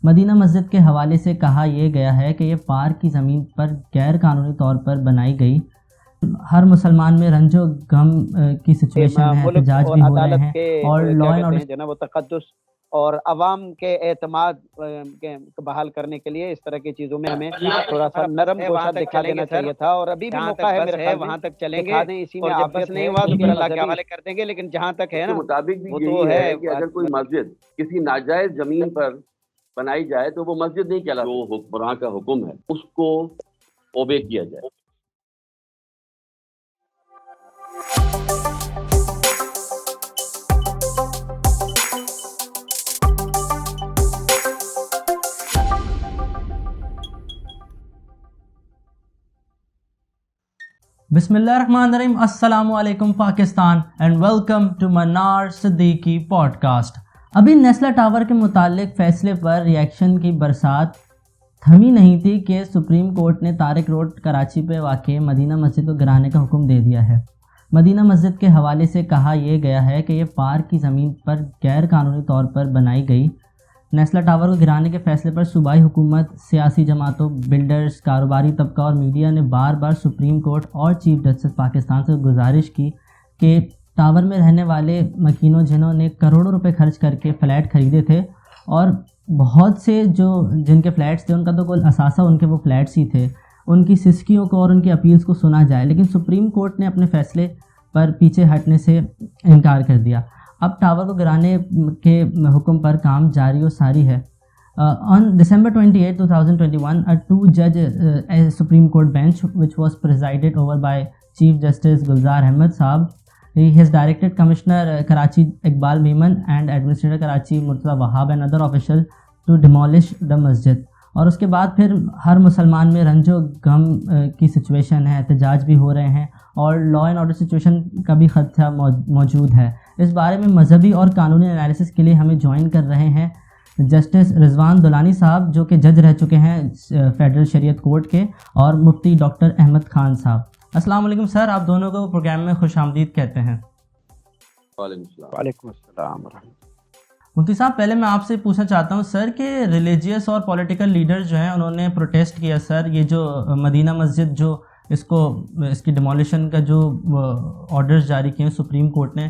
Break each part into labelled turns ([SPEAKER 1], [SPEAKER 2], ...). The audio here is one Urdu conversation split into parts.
[SPEAKER 1] مدینہ مسجد کے حوالے سے کہا یہ گیا ہے کہ یہ پارک کی زمین پر غیر قانونی طور پر بنائی گئی. ہر مسلمان میں رنج و غم کی سچویشن ہے،
[SPEAKER 2] ملک
[SPEAKER 1] احتجاج
[SPEAKER 2] اور
[SPEAKER 1] بھی ہو رہے
[SPEAKER 2] عدالت
[SPEAKER 1] ہیں
[SPEAKER 2] کے
[SPEAKER 1] اور لا
[SPEAKER 2] کیا
[SPEAKER 1] اینڈ
[SPEAKER 2] کہتے ہیں
[SPEAKER 1] آرڈر.
[SPEAKER 2] جو نا وہ تقدس اور عوام کے اعتماد کے بحال کرنے کے لیے اس طرح کی چیزوں میں ہمیں تھوڑا سا نرم گوشہ دکھا دینا چاہیے تھا، اور ابھی بھی موقع ہے میرے خیال وہاں تک چلیں گے، دیں اسی میں
[SPEAKER 3] اور جب بس
[SPEAKER 2] عافیت
[SPEAKER 3] نہیں
[SPEAKER 2] ہے
[SPEAKER 3] ہوا تو
[SPEAKER 2] تو
[SPEAKER 3] پھر
[SPEAKER 2] پھر
[SPEAKER 3] اللہ کے
[SPEAKER 2] مذہبی
[SPEAKER 3] حوالے کر دیں گے. لیکن جہاں تک ہے
[SPEAKER 4] اس کے
[SPEAKER 3] نا
[SPEAKER 4] مطابق بھی
[SPEAKER 3] وہ
[SPEAKER 4] یہی
[SPEAKER 3] تو
[SPEAKER 4] ہے کہ اگر کوئی مسجد کسی ناجائز زمین پر بنائی جائے تو وہ مسجد نہیں کہلاتی. جو حکمراں کا حکم ہے اس کو اوبے کیا جائے.
[SPEAKER 1] بسم اللہ الرحمن الرحیم. السلام علیکم Pakistan and welcome to Manar Siddiqui podcast. ابھی نیسلا ٹاور کے متعلق فیصلے پر ریاکشن کی برسات تھمی نہیں تھی کہ سپریم کورٹ نے طارق روڈ کراچی پہ واقع مدینہ مسجد کو گرانے کا حکم دے دیا ہے. مدینہ مسجد کے حوالے سے کہا یہ گیا ہے کہ یہ پارک کی زمین پر غیر قانونی طور پر بنائی گئی. نیسلا ٹاور کو گرانے کے فیصلے پر صوبائی حکومت، سیاسی جماعتوں، بلڈرز، کاروباری طبقہ اور میڈیا نے بار بار سپریم کورٹ اور چیف جسٹس پاکستان سے گزارش کی کہ ٹاور میں رہنے والے مکینوں جنہوں نے کروڑوں روپے خرچ کر کے فلیٹ خریدے تھے، اور بہت سے جن کے فلیٹس تھے ان کا تو کوئی اثاثہ ان کے وہ فلیٹس ہی تھے، ان کی سسکیوں کو اور ان کی اپیلز کو سنا جائے. لیکن سپریم کورٹ نے اپنے فیصلے پر پیچھے ہٹنے سے انکار کر دیا. اب ٹاور کو گرانے کے حکم پر کام جاری و ساری ہے. On December 28, 2021, a two-judge Supreme Court bench, which was presided over by Chief Justice Gulzar Ahmed Saab, he has directed Commissioner Karachi Iqbal Memon and Administrator Karachi Murtaza Wahab and other officials to demolish the masjid. اور اس کے بعد پھر ہر مسلمان میں رنج و غم کی سچویشن ہے، احتجاج بھی ہو رہے ہیں اور لا اینڈ آرڈر سچویشن کا بھی خدشہ موجود ہے. اس بارے میں مذہبی اور قانونی انالیسس کے لیے ہمیں جوائن کر رہے ہیں جسٹس رضوان دولانی صاحب، جو کہ جج رہ چکے ہیں فیڈرل شریعت کورٹ کے، اور مفتی ڈاکٹر احمد خان صاحب. السلام علیکم سر، آپ دونوں کو پروگرام میں خوش آمدید کہتے ہیں.
[SPEAKER 2] وعلیکم السلام ورحمۃ.
[SPEAKER 1] مفتی صاحب، پہلے میں آپ سے پوچھنا چاہتا ہوں سر کہ ریلیجیس اور پولیٹیکل لیڈرز جو ہیں انہوں نے پروٹیسٹ کیا سر، یہ جو مدینہ مسجد جو اس کی ڈیمولیشن کا جو آرڈرز جاری کیے ہیں سپریم کورٹ نے،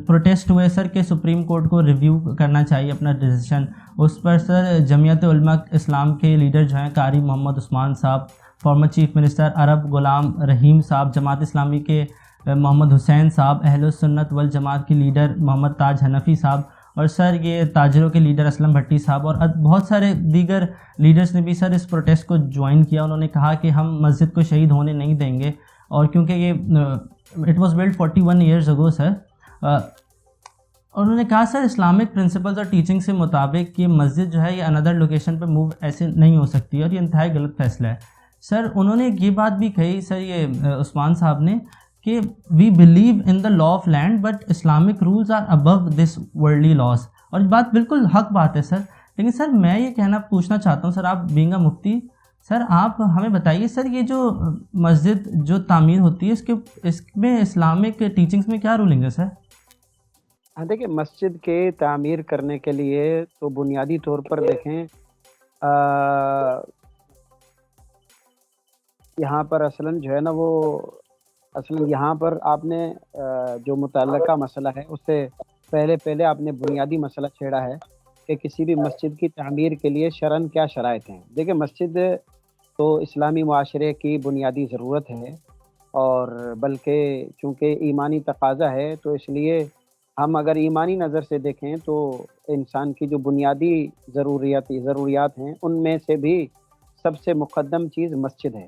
[SPEAKER 1] پروٹیسٹ ہوئے سر کہ سپریم کورٹ کو ریویو کرنا چاہیے اپنا ڈیسیشن. اس پر سر جمعیت علماء اسلام کے لیڈر جو ہیں قاری محمد عثمان صاحب، فارمر چیف منسٹر عرب غلام رحیم صاحب، جماعت اسلامی کے محمد حسین صاحب، اہل السنت والجماعت کی لیڈر محمد تاج حنفی صاحب، اور سر یہ تاجروں کے لیڈر اسلم بھٹی صاحب، اور بہت سارے دیگر لیڈرز نے بھی سر اس پروٹیسٹ کو جوائن کیا. انہوں نے کہا کہ ہم مسجد کو شہید ہونے نہیں دیں گے، اور کیونکہ یہ it was blood 41 years ago سر. انہوں نے کہا سر اسلامک پرنسپلز اور ٹیچنگ سے مطابق یہ مسجد جو ہے یہ اندر لوکیشن پہ موو ایسے نہیں ہو سکتی، اور یہ انتہائی غلط فیصلہ ہے. سر انہوں نے یہ بات بھی کہی سر، یہ عثمان صاحب نے، کہ we believe in the law of land but Islamic rules are above this worldly laws. اور یہ بات بالکل حق بات ہے سر. لیکن سر میں یہ پوچھنا چاہتا ہوں سر، آپ بینگ اے مفتی سر، آپ ہمیں بتائیے سر، یہ جو مسجد جو تعمیر ہوتی ہے اس میں اسلامک ٹیچنگز میں کیا رولنگ ہے سر؟
[SPEAKER 2] دیکھیں، مسجد کے تعمیر کرنے کے لیے تو بنیادی طور پر دیکھیں یہاں پر اصلاً جو ہے نا وہ یہاں پر آپ نے جو متعلقہ مسئلہ ہے اس سے پہلے آپ نے بنیادی مسئلہ چھیڑا ہے کہ کسی بھی مسجد کی تعمیر کے لیے شرعاً کیا شرائط ہیں. دیکھیں، مسجد تو اسلامی معاشرے کی بنیادی ضرورت ہے، اور بلکہ چونکہ ایمانی تقاضا ہے تو اس لیے ہم اگر ایمانی نظر سے دیکھیں تو انسان کی جو بنیادی ضروریات ہیں ان میں سے بھی سب سے مقدم چیز مسجد ہے.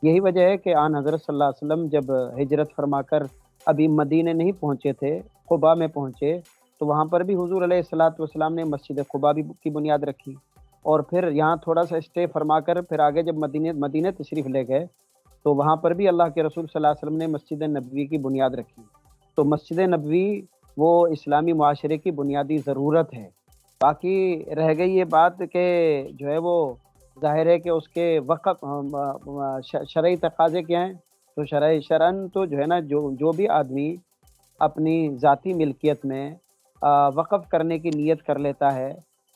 [SPEAKER 2] یہی وجہ ہے کہ آن حضرت صلی اللہ علیہ وسلم جب ہجرت فرما کر ابھی مدینہ نہیں پہنچے تھے، قباء میں پہنچے، تو وہاں پر بھی حضور علیہ الصلوۃ والسلام نے مسجد قباء کی بنیاد رکھی، اور پھر یہاں تھوڑا سا اسٹے فرما کر پھر آگے جب مدینہ تشریف لے گئے تو وہاں پر بھی اللہ کے رسول صلی اللہ علیہ وسلم نے مسجد نبوی کی بنیاد رکھی. تو مسجد نبوی وہ اسلامی معاشرے کی بنیادی ضرورت ہے. باقی رہ گئی یہ بات کہ جو ہے وہ ظاہر ہے کہ اس کے وقف شرعی تقاضے کیا ہیں. تو شرعاً تو جو ہے نا جو بھی آدمی اپنی ذاتی ملکیت میں وقف کرنے کی نیت کر لیتا ہے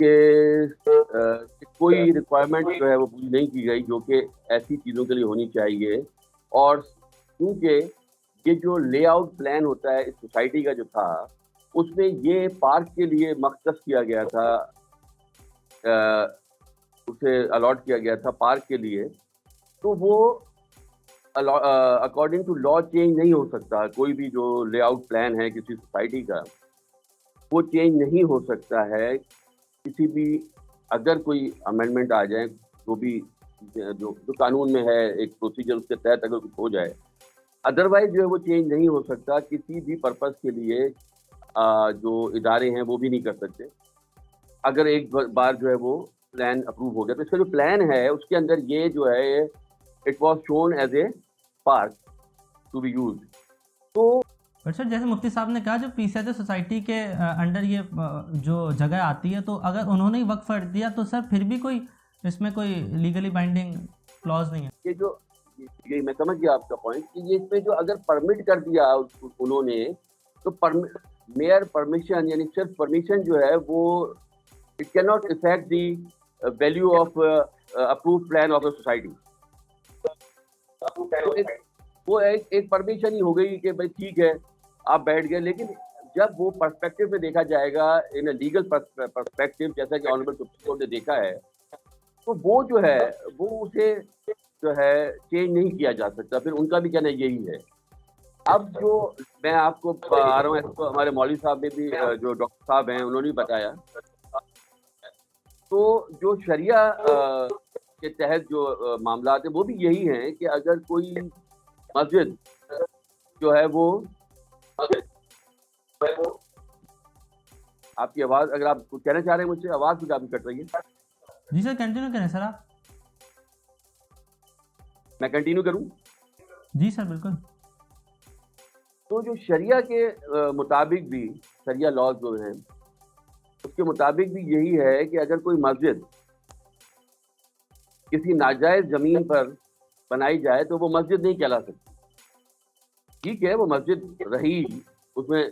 [SPEAKER 4] کہ کوئی ریکوائرمنٹ جو ہے وہ پوری نہیں کی گئی جو کہ ایسی چیزوں کے لیے ہونی چاہیے. اور کیونکہ یہ جو لے آؤٹ پلان ہوتا ہے اس سوسائٹی کا جو تھا اس میں یہ پارک کے لیے مختص کیا گیا تھا, اسے الاٹ کیا گیا تھا پارک کے لیے, تو وہ اکارڈنگ ٹو لا چینج نہیں ہو سکتا. کوئی بھی جو لے آؤٹ پلان ہے کسی سوسائٹی کا وہ چینج نہیں ہو سکتا ہے. کسی بھی اگر کوئی امینڈمنٹ آ جائے, جو بھی جو قانون میں ہے ایک پروسیجر اس کے تحت اگر کچھ ہو جائے, ادروائز جو ہے وہ چینج نہیں ہو سکتا. کسی بھی پرپز کے لیے جو ادارے ہیں وہ بھی نہیں کر سکتے اگر ایک بار جو ہے وہ پلان اپروو ہو گیا. تو اس کا جو پلان ہے اس کے اندر یہ جو ہے it was shown as a park to be used. تو
[SPEAKER 1] سر جیسے مفتی صاحب نے کہا جو پیس ایچ سوسائٹی کے انڈر یہ جو جگہ آتی ہے, تو اگر انہوں نے وقف کر دیا تو سر پھر بھی کوئی اس میں کوئی لیگلی بائنڈنگ کلوز نہیں ہے.
[SPEAKER 4] یہ جو میں سمجھ گیا آپ کا پوائنٹ کہ یہ اس میں جو اگر پرمٹ کر دیا انہوں نے تو میئر پرمیشن یعنی صرف پرمیشن جو ہے وہ it can not affect the value of approved plan of a society. وہ ایک پرمیشن ہی ہو گئی کہ بھائی ٹھیک ہے آپ بیٹھ گئے, لیکن جب وہ پرسپیکٹو میں دیکھا جائے گا ان لیگل پرسپیکٹو جیسا کہ آنریبل سپریم کورٹ نے دیکھا ہے, تو وہ جو ہے وہ اسے جو ہے چینج نہیں کیا جا سکتا. پھر ان کا بھی کہنا یہی ہے. اب جو میں آپ کو آ رہا ہوں, اس کو ہمارے مولوی صاحب نے بھی جو ڈاکٹر صاحب ہیں انہوں نے بھی بتایا, تو جو شریعہ کے تحت جو معاملات ہیں وہ بھی یہی ہیں کہ اگر کوئی مسجد جو ہے وہ آپ کی آواز, اگر آپ کچھ کہنا چاہ رہے ہیں مجھ سے, آواز کچھ آپ کی کٹ رہی ہے.
[SPEAKER 1] جی سر کنٹینیو کریں سر. آپ
[SPEAKER 4] میں کنٹینیو کروں؟
[SPEAKER 1] جی سر بالکل.
[SPEAKER 4] تو جو شریعہ کے مطابق بھی شریعہ لاز جو ہیں اس کے مطابق بھی یہی ہے کہ اگر کوئی مسجد کسی ناجائز زمین پر بنائی جائے تو وہ مسجد نہیں کہلا سکتی. ٹھیک ہے وہ مسجد رہی, اس میں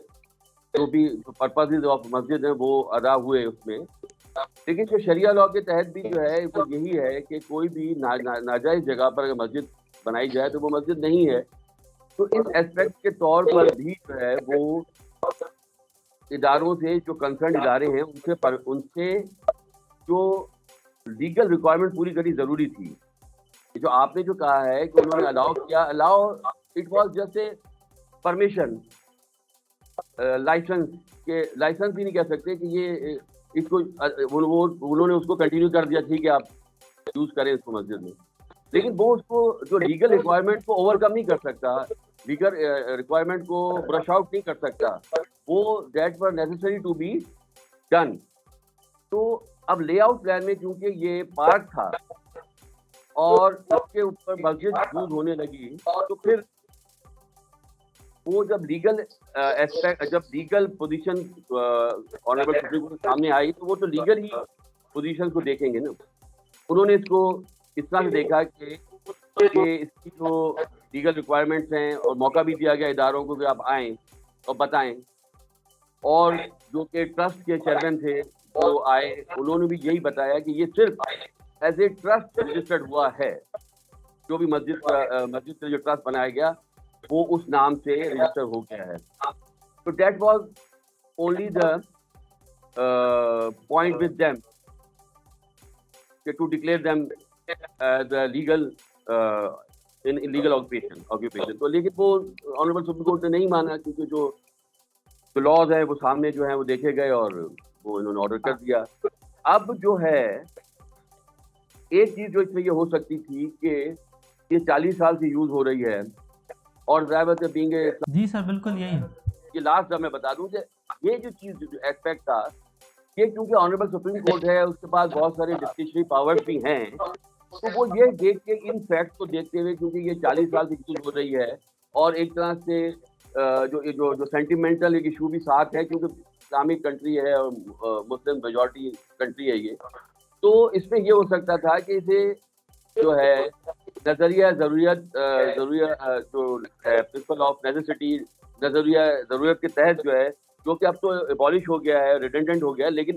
[SPEAKER 4] جو بھی پرپز آف مسجد ہیں وہ ادا ہوئے اس میں, لیکن جو شریعہ لاء کے تحت بھی جو ہے وہ یہی ہے کہ کوئی بھی ناجائز جگہ پر اگر مسجد بنائی جائے تو وہ مسجد نہیں ہے. تو اس ایسپیکٹ کے طور پر بھی جو ہے وہ اداروں سے جو کنسرن ادارے ہیں ان سے جو لیگل ریکوائرمنٹ پوری کرنی ضروری تھی. جو آپ نے جو کہا ہے کہ انہوں نے allow it was just a permission, license بھی نہیں کہہ سکتے کہ یہ اس کو انہوں نے اس کو کنٹینیو کر دیا, ٹھیک ہے آپ یوز کریں اس کو مسجد میں, لیکن وہ اس کو جو لیگل ریکوائرمنٹ کو اوور کم نہیں کر سکتا, لیگل ریکوائرمنٹ کو برش آؤٹ نہیں کر سکتا, وہ that were necessary to be done. تو اب لے آؤٹ پلان میں کیونکہ یہ پارک تھا اور اس کے اوپر مسجد یوز ہونے لگی, تو پھر وہ جب legal position honourable supreme court کے سامنے آئی تو وہ تو لیگل ہی پوزیشن کو دیکھیں گے نا. انہوں نے اس کو اس طرح سے دیکھا کہ اس کی جو لیگل ریکوائرمنٹس ہیں, اور موقع بھی دیا گیا اداروں کو کہ آپ آئیں اور بتائیں, اور جو کہ ٹرسٹ کے چیئرمین تھے وہ آئے, انہوں نے بھی یہی بتایا کہ یہ صرف ایز اے ٹرسٹ رجسٹرڈ ہوا ہے. جو بھی مسجد سے جو ٹرسٹ بنایا گیا وہ اس نام سے رجسٹر ہو گیا ہے. تو that was only the point with them to declare them the legal illegal occupation. تو لیکن وہ آنریبل سپریم کورٹ نے نہیں مانا, کیونکہ جو لاز ہیں وہ سامنے جو ہیں وہ دیکھے گئے اور وہ انہوں نے آرڈر کر دیا. اب جو ہے ایک چیز جو اس میں یہ ہو سکتی تھی کہ یہ 40 سال سے یوز ہو رہی ہے, اور ڈرائیور بینگ اے,
[SPEAKER 1] جی سر بالکل یہی ہے.
[SPEAKER 4] یہ لاسٹ میں بتا دوں کہ یہ جو چیز جو ایسپیکٹ تھا یہ کیونکہ آنریبل سپریم کورٹ ہے, اس کے پاس بہت سارے ڈسکریشنری پاورز بھی ہیں, تو وہ یہ دیکھ کے ان فیکٹس کو دیکھتے ہوئے, کیونکہ یہ 40 سال سے یوز ہو رہی ہے اور ایک طرح سے جو سینٹیمنٹل ایک ایشو بھی ساتھ ہے, کیونکہ اسلامک کنٹری ہے اور مسلم میجورٹی کنٹری ہے یہ, تو اس میں یہ ہو سکتا تھا کہ اسے جو ہے نظریہ ضروریت جو پرنسپل آف نیسیسٹی, نظریہ ضرورت کے تحت جو ہے, جو کہ اب تو ایبالش ہو گیا ہے, ریڈنڈنٹ ہو گیا ہے, لیکن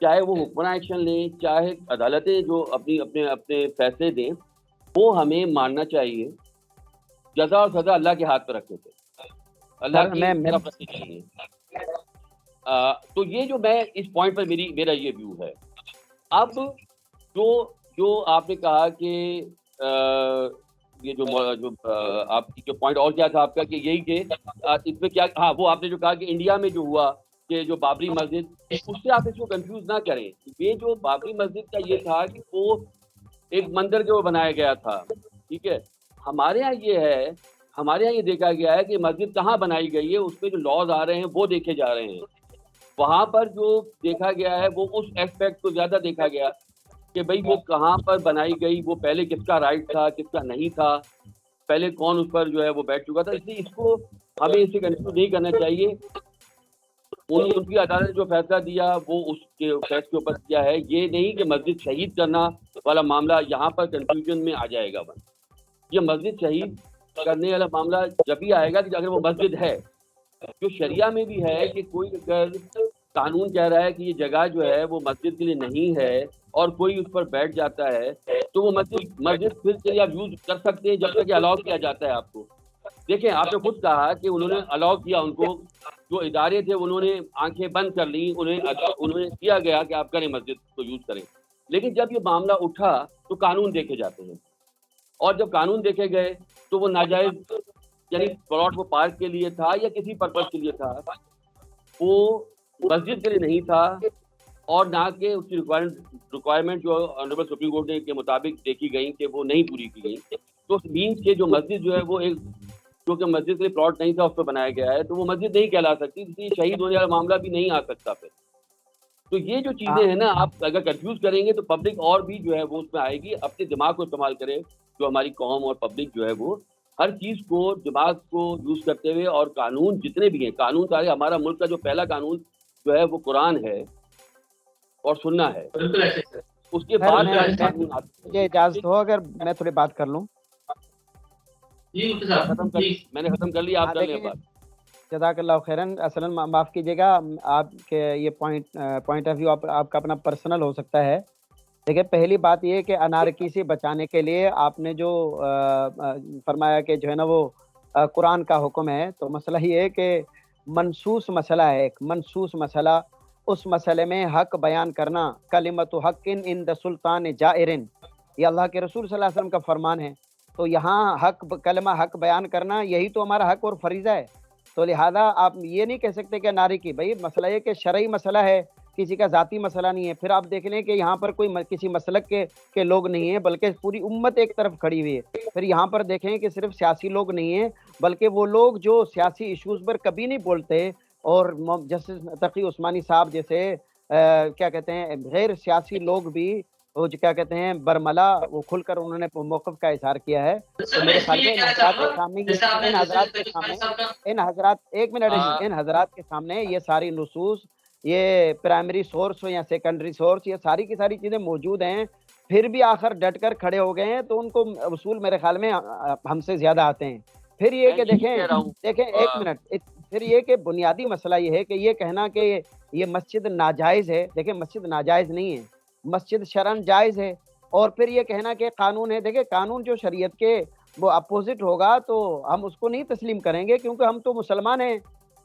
[SPEAKER 4] چاہے وہ حکمراں ایکشن لیں، چاہے عدالتیں جو اپنے فیصلے دیں، وہ ہمیں ماننا چاہیے. جزا اور سزا اللہ کے ہاتھ پہ رکھتے تھے، اللہ کی طرف رکھنی چاہیے. تو یہ جو میں اس پوائنٹ پر میرا یہ ویو ہے. اب جو آپ نے کہا کہ یہ جو آپ کی جو پوائنٹ اور کیا تھا آپ کا کہ یہی کہ اس میں کیا، ہاں وہ آپ نے جو کہا کہ انڈیا میں جو ہوا کہ جو بابری مسجد، اس سے آپ اس کو کنفیوز نہ کریں. یہ جو بابری مسجد کا یہ تھا کہ وہ ایک مندر جو بنایا گیا تھا، ٹھیک ہے. ہمارے یہاں یہ دیکھا گیا ہے کہ مسجد کہاں بنائی گئی ہے، اس پہ جو لاز آ رہے ہیں وہ دیکھے جا رہے ہیں. وہاں پر جو دیکھا گیا ہے وہ اس ایسپیکٹ کو زیادہ دیکھا گیا کہ بھئی وہ کہاں پر بنائی گئی، وہ پہلے کس کا رائٹ تھا، کس کا نہیں تھا، پہلے کون اس پر جو ہے وہ بیٹھ چکا تھا. اس لیے اس کو ہمیں اس سے کنفیوز نہیں کرنا چاہیے. ان کی عدالت نے جو فیصلہ دیا وہ اس کے فیصلے کے اوپر کیا ہے. یہ نہیں کہ مسجد شہید کرنا والا معاملہ یہاں پر کنفیوژن میں آ جائے گا. یہ مسجد شہید کرنے والا معاملہ جب بھی آئے گا کہ اگر وہ مسجد ہے، جو شریعہ میں بھی ہے کہ کوئی اگر قانون کہہ رہا ہے کہ یہ جگہ جو ہے وہ مسجد کے لیے نہیں ہے اور کوئی اس پر بیٹھ جاتا ہے تو وہ مسجد پھر سے آپ یوز کر سکتے ہیں جب تک کہ الاؤ کیا جاتا ہے آپ کو. دیکھیں آپ نے خود کہا کہ انہوں نے الاؤ کیا، ان کو جو ادارے تھے انہوں نے آنکھیں بند کر لی، انہیں کیا گیا کہ آپ کریں مسجد کو یوز کریں. لیکن جب یہ معاملہ اٹھا تو قانون دیکھے جاتے ہیں، اور جب قانون دیکھے گئے تو وہ ناجائز یعنی پلاٹ وہ پارک کے لیے تھا یا کسی پرپز کے لیے تھا، وہ مسجد کے لیے نہیں تھا، اور نہ کہ اس کی ریکوائرمنٹ جو آنریبل سپریم کورٹ کے مطابق دیکھی گئی کہ وہ نہیں پوری کی گئی. تو مینس کہ جو مسجد جو ہے وہ ایک کیونکہ مسجد کے لیے پلاٹ نہیں تھا اس پہ بنایا گیا ہے تو وہ مسجد نہیں کہلا سکتی، اس لیے شہید ہونے والا معاملہ بھی نہیں آ سکتا پھر. تو یہ جو چیزیں ہیں نا، آپ اگر کنفیوز کریں گے تو پبلک اور بھی جو ہے وہ اس میں آئے گی. اپنے دماغ کو استعمال کرے جو ہماری قوم اور پبلک جو ہے وہ ہر چیز کو دماغ کو یوز کرتے ہوئے، اور قانون جتنے بھی ہیں، قانون سارے، ہمارا ملک کا جو پہلا قانون جو ہے وہ قرآن ہے اور سننا ہے، اس کے بعد
[SPEAKER 2] مجھے اجازت ہو اگر میں تھوڑی بات کر لوں.
[SPEAKER 4] میں نے ختم کر لیا، آپ کر لیں بات.
[SPEAKER 2] جزاک اللہ خیرن. اصلاً معاف کیجیے گا، آپ کے یہ پوائنٹ آف ویو آپ کا اپنا پرسنل ہو سکتا ہے. دیکھیں پہلی بات یہ کہ انارکی سے بچانے کے لیے آپ نے جو فرمایا کہ جو ہے نا وہ قرآن کا حکم ہے، تو مسئلہ یہ ہے کہ منصوص مسئلہ ہے، ایک منصوص مسئلہ، اس مسئلے میں حق بیان کرنا، کلمت حق عند سلطان جائر، یہ اللہ کے رسول صلی اللہ علیہ وسلم کا فرمان ہے. تو یہاں کلمہ حق بیان کرنا یہی تو ہمارا حق اور فریضہ ہے. تو لہذا آپ یہ نہیں کہہ سکتے کہ ناری کی، بھائی مسئلہ یہ کہ شرعی مسئلہ ہے، کسی کا ذاتی مسئلہ نہیں ہے. پھر آپ دیکھ لیں کہ یہاں پر کوئی کسی مسلک کے لوگ نہیں ہیں، بلکہ پوری امت ایک طرف کھڑی ہوئی ہے. پھر یہاں پر دیکھیں کہ صرف سیاسی لوگ نہیں ہیں، بلکہ وہ لوگ جو سیاسی ایشوز پر کبھی نہیں بولتے، اور جسٹس تقی عثمانی صاحب جیسے کیا کہتے ہیں غیر سیاسی لوگ بھی وہ جو کیا کہتے ہیں برملا وہ کھل کر انہوں نے موقف کا اظہار کیا ہے. تو میرے خیال میں ان حضرات کے سامنے یہ ساری نصوص، یہ پرائمری سورس ہو یا سیکنڈری سورس، یہ ساری کی ساری چیزیں موجود ہیں. پھر بھی آخر ڈٹ کر کھڑے ہو گئے ہیں، تو ان کو اصول میرے خیال میں ہم سے زیادہ آتے ہیں. پھر یہ کہ دیکھیں ایک منٹ، پھر یہ کہ بنیادی مسئلہ یہ ہے کہ یہ کہنا کہ یہ مسجد ناجائز ہے. دیکھیں مسجد ناجائز نہیں ہے، مسجد شرعن جائز ہے. اور پھر یہ کہنا کہ قانون ہے، دیکھیں قانون جو شریعت کے وہ اپوزٹ ہوگا تو ہم اس کو نہیں تسلیم کریں گے، کیونکہ ہم تو مسلمان ہیں،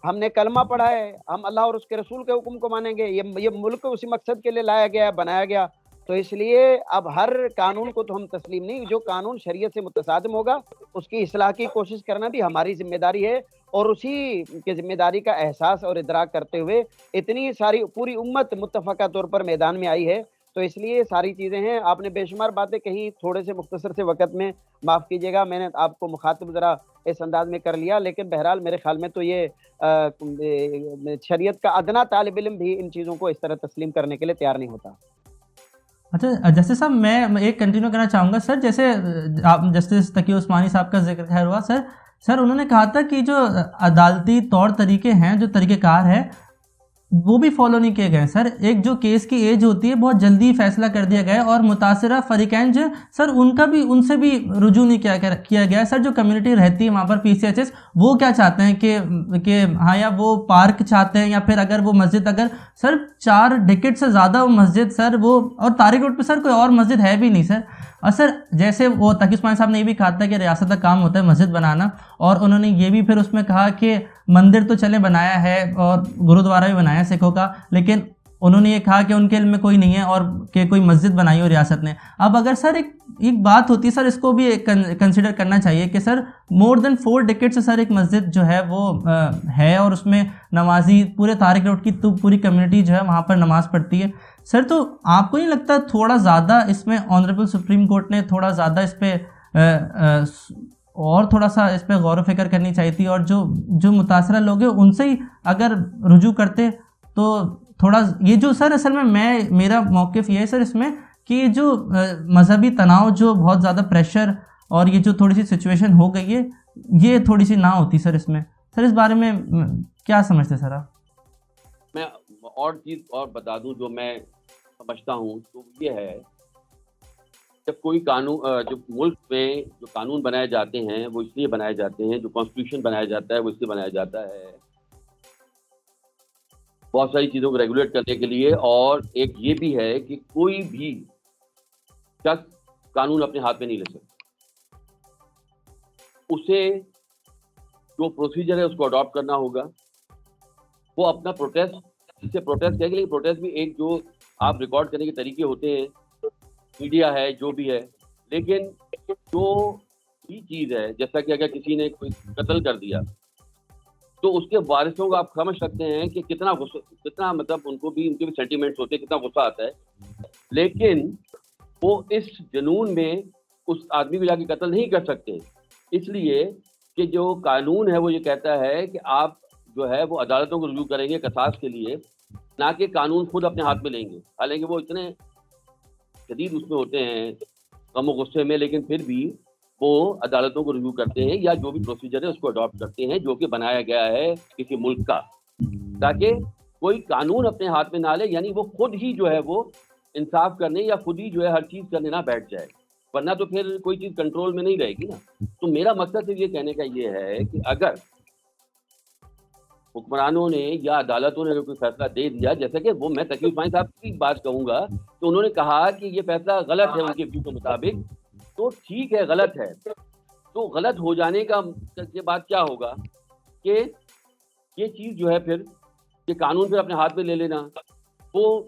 [SPEAKER 2] ہم نے کلمہ پڑھا ہے، ہم اللہ اور اس کے رسول کے حکم کو مانیں گے. یہ ملک اسی مقصد کے لیے لایا گیا ہے، بنایا گیا. تو اس لیے اب ہر قانون کو تو ہم تسلیم نہیں، جو قانون شریعت سے متصادم ہوگا اس کی اصلاح کی کوشش کرنا بھی ہماری ذمہ داری ہے. اور اسی کے ذمہ داری کا احساس اور ادراک کرتے ہوئے اتنی ساری پوری امت متفقہ طور پر میدان میں آئی ہے. تو اس لیے ساری چیزیں ہیں. آپ نے بے شمار باتیں کہیں تھوڑے سے مختصر سے وقت میں، معاف کیجیے گا میں نے آپ کو مخاطب ذرا اس انداز میں کر لیا، لیکن بہرحال میرے خیال میں تو یہ شریعت کا ادنا طالب علم بھی ان چیزوں کو اس طرح تسلیم کرنے کے لیے تیار نہیں ہوتا.
[SPEAKER 1] اچھا جسٹس صاحب میں ایک کنٹینیو کرنا چاہوں گا سر. جیسے آپ جسٹس تقی عثمانی صاحب کا ذکر خیر ہوا سر انہوں نے کہا تھا کہ جو عدالتی طور طریقے ہیں، جو طریقہ کار ہے، وہ بھی فالو نہیں کیے گئے سر. ایک جو کیس کی ایج ہوتی ہے بہت جلدی فیصلہ کر دیا گیا ہے, اور متاثرہ فریقین جو سر ان سے بھی رجوع نہیں کیا گیا ہے سر. جو کمیونٹی رہتی ہے وہاں پر PCHS, وہ کیا چاہتے ہیں کہ ہاں یا وہ پارک چاہتے ہیں, یا پھر اگر وہ مسجد, اگر سر 4 ڈیکیڈ سے زیادہ وہ مسجد سر, وہ اور طارق روڈ پہ سر کوئی اور مسجد ہے بھی نہیں سر. اور سر جیسے وہ تقی عثمانی صاحب نے یہ بھی کہا تھا کہ ریاست کا کام ہوتا ہے مسجد بنانا, اور انہوں نے یہ بھی پھر اس میں کہا کہ مندر تو چلے بنایا ہے اور گرودوارہ بھی بنایا ہے سکھوں کا, لیکن انہوں نے یہ کہا کہ ان کے علم میں کوئی نہیں ہے اور کہ کوئی مسجد بنائی ہو ریاست نے. اب اگر سر ایک بات ہوتی ہے سر, اس کو بھی کنسیڈر کرنا چاہیے کہ سر مور دین 4 ڈیکیڈ سے سر ایک مسجد جو ہے وہ ہے, اور اس میں نمازی پورے طارق روڈ کی تو پوری کمیونٹی جو ہے وہاں پر نماز پڑھتی ہے سر. تو آپ کو نہیں لگتا تھوڑا زیادہ اس میں آنریبل سپریم کورٹ نے تھوڑا زیادہ اس پہ اور تھوڑا سا اس پہ غور و فکر کرنی چاہیے تھی, اور جو متاثرہ لوگ ہیں ان سے ہی اگر رجوع کرتے تو تھوڑا یہ جو سر اصل میں میرا موقف یہ ہے سر اس میں کہ یہ جو مذہبی تناؤ, جو بہت زیادہ پریشر اور یہ جو تھوڑی سی سچویشن ہو گئی ہے, یہ تھوڑی سی نہ ہوتی سر اس میں. سر اس بارے میں کیا سمجھتے سر آپ؟
[SPEAKER 4] میں اور چیز اور بتا دوں جو میں سمجھتا ہوں, تو یہ ہے جب کوئی قانون, جو ملک میں جو قانون بنائے جاتے ہیں وہ اس لیے بنائے جاتے ہیں, جو کانسٹیٹیوشن بنایا جاتا ہے وہ اس لیے بنایا جاتا ہے بہت ساری چیزوں کو ریگولیٹ کرنے کے لیے. اور ایک یہ بھی ہے کہ کوئی بھی شخص قانون اپنے ہاتھ میں نہیں لے سکتا, اسے جو پروسیجر ہے اس کو اڈاپٹ کرنا ہوگا. وہ اپنا پروٹیسٹ, اس سے پروٹیسٹ ہے کہ لیکن پروٹیسٹ بھی ایک جو آپ ریکارڈ کرنے کے طریقے ہوتے ہیں, میڈیا ہے جو بھی ہے, لیکن جو بھی چیز ہے جیسا کہ اگر کسی نے کوئی قتل کر دیا تو اس کے وارثوں کو آپ سمجھ سکتے ہیں کہ کتنا مطلب ان کے بھی سینٹیمنٹس ہوتے ہیں, کتنا غصہ آتا ہے. لیکن وہ اس جنون میں اس آدمی کو جا کے قتل نہیں کر سکتے, اس لیے کہ جو قانون ہے وہ یہ کہتا ہے کہ آپ جو ہے وہ عدالتوں کو رجوع کریں گے قصاص کے لیے, نہ کہ قانون خود اپنے ہاتھ میں لیں گے. حالانکہ وہ اتنے شدید اس میں ہوتے ہیں غم و غصے میں, لیکن پھر بھی وہ عدالتوں کو رجوع کرتے ہیں یا جو بھی پروسیجر ہے اس کو اڈاپٹ کرتے ہیں جو کہ بنایا گیا ہے کسی ملک کا, تاکہ کوئی قانون اپنے ہاتھ میں نہ لے, یعنی وہ خود ہی جو ہے وہ انصاف کرنے یا خود ہی جو ہے ہر چیز کرنے نہ بیٹھ جائے, ورنہ تو پھر کوئی چیز کنٹرول میں نہیں رہے گی نا. تو میرا مقصد صرف یہ کہنے کا یہ ہے کہ اگر حکمرانوں نے یا عدالتوں نے اگر کوئی فیصلہ دے دیا, جیسا کہ وہ میں تقی عثمانی صاحب کی بات کہوں گا کہ انہوں نے کہا کہ یہ فیصلہ غلط ہے ان کے ویو کے مطابق, تو ٹھیک ہے غلط ہے. تو غلط ہو جانے کا کے بعد کیا ہوگا کہ یہ چیز جو ہے پھر یہ قانون پھر اپنے ہاتھ میں لے لینا وہ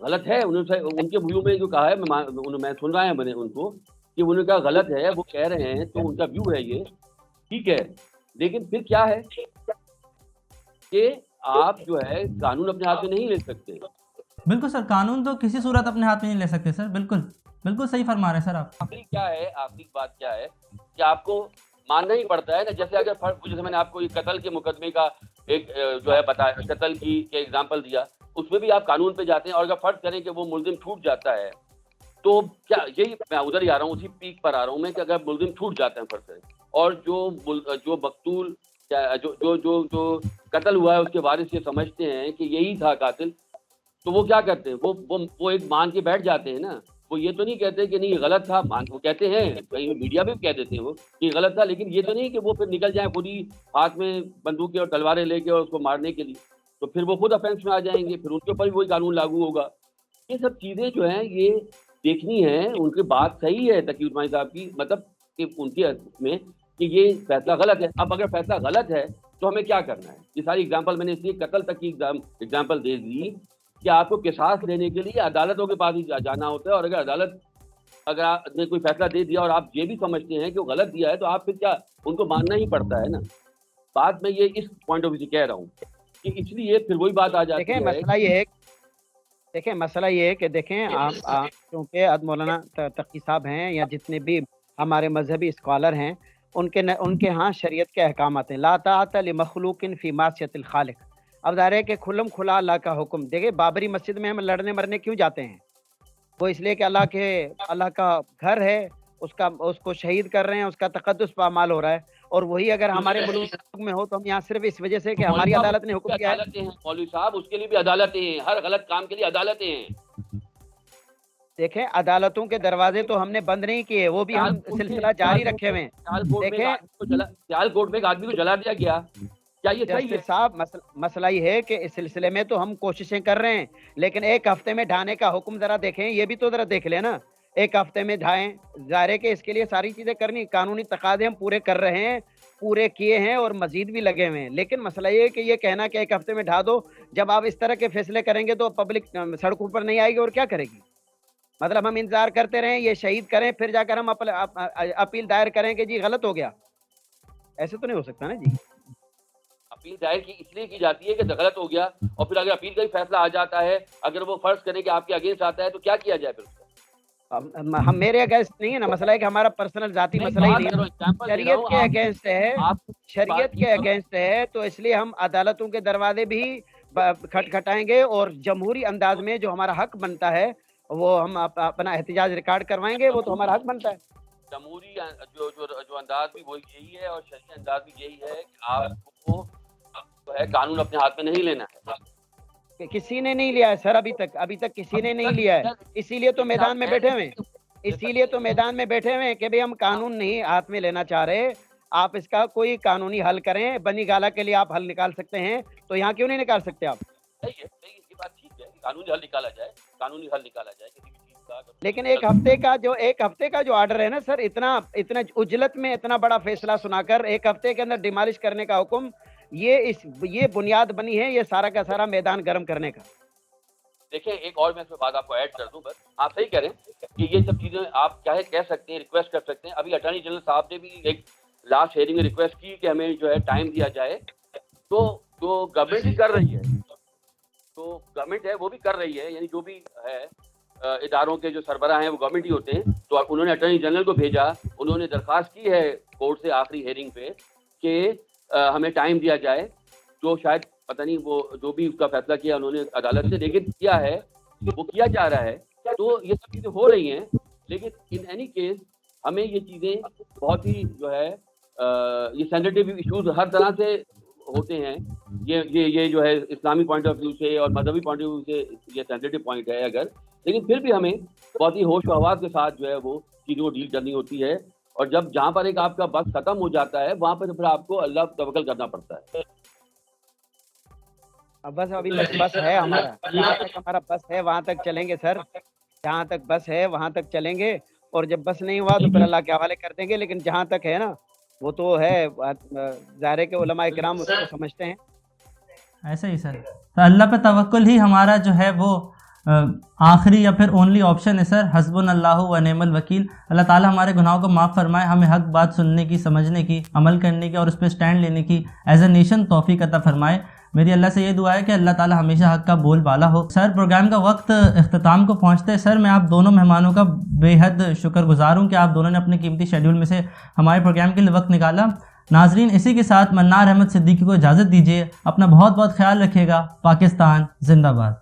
[SPEAKER 4] غلط ہے. ان کے ویو میں جو کہا ہے میں سن رہا ہے ان کو کہ انہوں نے کہا غلط ہے, وہ کہہ رہے ہیں تو ان کا ویو ہے یہ ٹھیک ہے. لیکن پھر کیا ہے کہ آپ جو ہے قانون اپنے ہاتھ میں نہیں لے سکتے.
[SPEAKER 1] بالکل سر, قانون تو کسی صورت اپنے ہاتھ میں نہیں لے سکتے سر. بالکل صحیح فرما رہے ہیں سر آپ.
[SPEAKER 4] آخری بات کیا ہے کہ آپ کو ماننا ہی پڑتا ہے نا. جیسے میں نے آپ کو یہ قتل کے مقدمے کا ایک جو ہے بتایا, قتل کی ایگزامپل دیا, اس میں بھی آپ قانون پہ جاتے ہیں, اور اگر فرض کریں کہ وہ ملزم چھوٹ جاتا ہے تو کیا, یہی میں ادھر ہی آ رہا ہوں, اسی پیک پر آ رہا ہوں میں, کہ اگر ملزم چھوٹ جاتا ہے فرض کریں, اور جو مقتول جو قتل ہوا ہے اس کے وارث یہ سمجھتے ہیں کہ یہی تھا قاتل, تو وہ کیا کرتے ہیں, وہ ایک مان کے بیٹھ جاتے ہیں نا. وہ یہ تو نہیں کہتے کہ نہیں یہ غلط تھا, وہ کہتے ہیں, کہیں میڈیا میں بھی کہہ دیتے ہیں وہ کہ یہ غلط تھا, لیکن یہ تو نہیں کہ وہ پھر نکل جائیں خود ہی ہاتھ میں بندوقیں اور تلواریں لے کے اور اس کو مارنے کے لیے, تو پھر وہ خود افینس میں آ جائیں گے, پھر ان کے اوپر بھی وہی قانون لاگو ہوگا. یہ سب چیزیں جو ہیں یہ دیکھنی ہیں. ان کی بات صحیح ہے تقی عثمانی صاحب کی, مطلب کہ ان کے میں کہ یہ فیصلہ غلط ہے. اب اگر فیصلہ غلط ہے تو ہمیں کیا کرنا ہے؟ یہ ساری اگزامپل میں نے اس لیے قتل تک کی اگزامپل دے دی کہ آپ کو قصاص لینے کے لیے عدالتوں کے پاس ہی جانا ہوتا ہے, اور اگر عدالت اگر آپ نے کوئی فیصلہ دے دیا اور آپ یہ بھی سمجھتے ہیں کہ وہ غلط دیا ہے تو آپ پھر کیا ان کو ماننا ہی پڑتا ہے نا. بات میں یہ اس پوائنٹ آف ویو سے کہہ رہا ہوں کہ اس لیے پھر وہی بات آ جاتی ہے.
[SPEAKER 2] مسئلہ یہ ہے کہ دیکھیں آپ کیونکہ مولانا تقی صاحب ہیں یا جتنے بھی ہمارے مذہبی اسکالر ہیں, ان کے ہاں شریعت کے احکامات ہیں. لا طاعت لمخلوق فی معصیت الخالق. اب ظاہر ہے کہ کھلم کھلا اللہ کا حکم. دیکھیں بابری مسجد میں ہم لڑنے مرنے کیوں جاتے ہیں؟ وہ اس لیے کہ اللہ کا گھر ہے, اس کو شہید کر رہے ہیں, اس کا تقدس پامال ہو رہا ہے. اور وہی اگر ہمارے ملک میں ہو تو ہم یہاں صرف اس وجہ سے کہ ہماری عدالت نے حکم دیا ہے.
[SPEAKER 4] عدالتیں ہیں مولوی صاحب، اس کے لیے بھی عدالتیں ہیں، ہر غلط کام کے لیے عدالتیں ہیں.
[SPEAKER 2] دیکھیں عدالتوں کے دروازے تو ہم نے بند نہیں کیے، وہ بھی ہم سلسلہ جاری رکھے ہوئے ہیں. دیکھیں
[SPEAKER 4] سیال کوٹ میں ایک آدمی کو جلا دیا گیا، کیا یہ صحیح ہے؟
[SPEAKER 2] جسٹس صاحب مسئلہ یہ ہے کہ اس سلسلے میں تو ہم کوششیں کر رہے ہیں، لیکن ایک ہفتے میں ڈھانے کا حکم ذرا دیکھیں، یہ بھی تو ذرا دیکھ لیں نا. ایک ہفتے میں ڈھائیں، ظاہر ہے کہ اس کے لیے ساری چیزیں کرنی، قانونی تقاضے ہم پورے کر رہے ہیں، پورے کیے ہیں اور مزید بھی لگے ہوئے ہیں. لیکن مسئلہ یہ ہے کہ یہ کہنا کہ ایک ہفتے میں ڈھا دو، جب آپ اس طرح کے فیصلے کریں گے تو پبلک سڑکوں پر نہیں آئے گی اور کیا کرے گی؟ مطلب ہم انتظار کرتے رہیں، یہ شہید کریں، پھر جا کر ہم اپیل دائر کریں کہ جی غلط ہو گیا. ایسے تو نہیں ہو سکتا نا جی.
[SPEAKER 4] اپیل دائر کی اس لیے کی جاتی ہے کہ غلط ہو گیا، اور پھر اگر اپیل کا ہی فیصلہ آ جاتا ہے، اگر وہ فرض کریں کہ آپ کے اگینسٹ آتا ہے تو کیا کیا جائے پھر اس کا؟
[SPEAKER 2] ہم میرے اگینسٹ نہیں ہے نا، مسئلہ ہے کہ ہمارا پرسنل ذاتی مسئلہ ہی نہیں ہے، شریعت کے اگینسٹ ہے، شریعت کے اگینسٹ ہے. تو اس لیے ہم عدالتوں کے دروازے بھی کھٹکھٹائیں گے اور جمہوری انداز میں جو ہمارا حق بنتا ہے وہ ہم اپنا احتجاج ریکارڈ کروائیں گے، وہ تو ہمارا حق بنتا ہے.
[SPEAKER 4] جمہوری جو انداز بھی وہی یہی ہے اور شرعی انداز بھی یہی ہے کہ آپ کو جو ہے قانون اپنے ہاتھ میں نہیں لینا ہے.
[SPEAKER 2] کہ کسی نے نہیں لیا ہے سر، ابھی تک کسی نے نہیں لیا ہے. اسی لیے تو میدان میں بیٹھے ہوئے ہیں، اسی لیے تو میدان میں بیٹھے ہوئے ہیں کہ بھئی ہم قانون نہیں ہاتھ میں لینا چاہ رہے. آپ اس کا کوئی قانونی حل کریں. بنی گالا کے لیے آپ حل نکال سکتے ہیں تو یہاں کیوں نہیں نکال سکتے آپ؟
[SPEAKER 4] صحیح ہے، یہ بات ٹھیک ہے، قانونی حل نکالا جائے، قانونی حل نکالا جائے کسی بھی چیز کا.
[SPEAKER 2] لیکن ایک ہفتے کا جو آرڈر ہے نا سر، اتنا اجلت میں اتنا بڑا فیصلہ سنا کر ایک ہفتے کے اندر ڈیمالش کرنے کا حکم، یہ بنیاد بنی ہے یہ سارا کا سارا میدان گرم کرنے کا.
[SPEAKER 4] دیکھیں ایک اور میں اس میں بات آپ کو ایڈ کر دوں، بس آپ صحیح کہہ رہے ہیں کہ یہ سب چیزیں آپ چاہے کہہ سکتے ہیں، ریکویسٹ کر سکتے ہیں. ابھی اٹارنی جنرل صاحب نے بھی ایک لاسٹ ہیئرنگ میں ریکویسٹ کی کہ ہمیں جو ہے ٹائم دیا جائے، تو گورنمنٹ بھی کر رہی ہے، تو گورنمنٹ ہے وہ بھی کر رہی ہے، یعنی جو بھی ہے اداروں کے جو سربراہ ہیں وہ گورنمنٹ ہی ہوتے ہیں. تو انہوں نے اٹارنی جنرل کو بھیجا، انہوں نے درخواست کی ہے کورٹ سے آخری ہیئرنگ پہ کہ ہمیں ٹائم دیا جائے، جو شاید پتہ نہیں وہ جو بھی اس کا فیصلہ کیا انہوں نے عدالت سے، لیکن کیا ہے وہ کیا جا رہا ہے. تو یہ سب چیزیں ہو رہی ہیں، لیکن ان اینی کیس ہمیں یہ چیزیں بہت ہی جو ہے یہ سینسیٹیو ایشوز ہر طرح سے ہوتے ہیں. یہ جو ہے اسلامی پوائنٹ آف ویو سے اور مذہبی پوائنٹ آف ویو سے یہ سینسیٹیو پوائنٹ ہے اگر، لیکن پھر بھی ہمیں بہت ہی ہوش و حواس کے ساتھ جو ہے وہ چیزوں کو ڈیل کرنی ہوتی ہے. اور جہاں پر ایک آپ کا بس ختم ہو جاتا ہے وہاں پر پھر آپ کو اللہ پر توکل کرنا پڑتا ہے.
[SPEAKER 2] بس ابھی تک بس ہے ہمارا، جہاں تک ہمارا بس ہے وہاں تک چلیں گے سر، جہاں تک بس ہے وہاں تک چلیں گے، اور جب بس نہیں ہوا تو پھر اللہ کے حوالے کر دیں گے. لیکن جہاں تک ہے نا وہ تو ہے، ظاہر ہے کہ علماء کرام اس کو سمجھتے ہیں.
[SPEAKER 1] ایسا ہی سر، تو اللہ پہ توکل ہی ہمارا جو ہے وہ آخری یا پھر اونلی آپشن ہے سر. حسبنا اللہ و نعم الوکیل. اللہ تعالیٰ ہمارے گناہوں کو معاف فرمائے، ہمیں حق بات سننے کی، سمجھنے کی، عمل کرنے کی اور اس پہ سٹینڈ لینے کی ایز اے نیشن توفیق عطا فرمائے. میری اللہ سے یہ دعا ہے کہ اللہ تعالیٰ ہمیشہ حق کا بول بالا ہو. سر پروگرام کا وقت اختتام کو پہنچتے سر میں آپ دونوں مہمانوں کا بے حد شکر گزار ہوں کہ آپ دونوں نے اپنے قیمتی شیڈیول میں سے ہمارے پروگرام کے لیے وقت نکالا. ناظرین اسی کے ساتھ منار احمد صدیقی کو اجازت دیجیے. اپنا بہت بہت خیال رکھیے گا. پاکستان زندہ باد.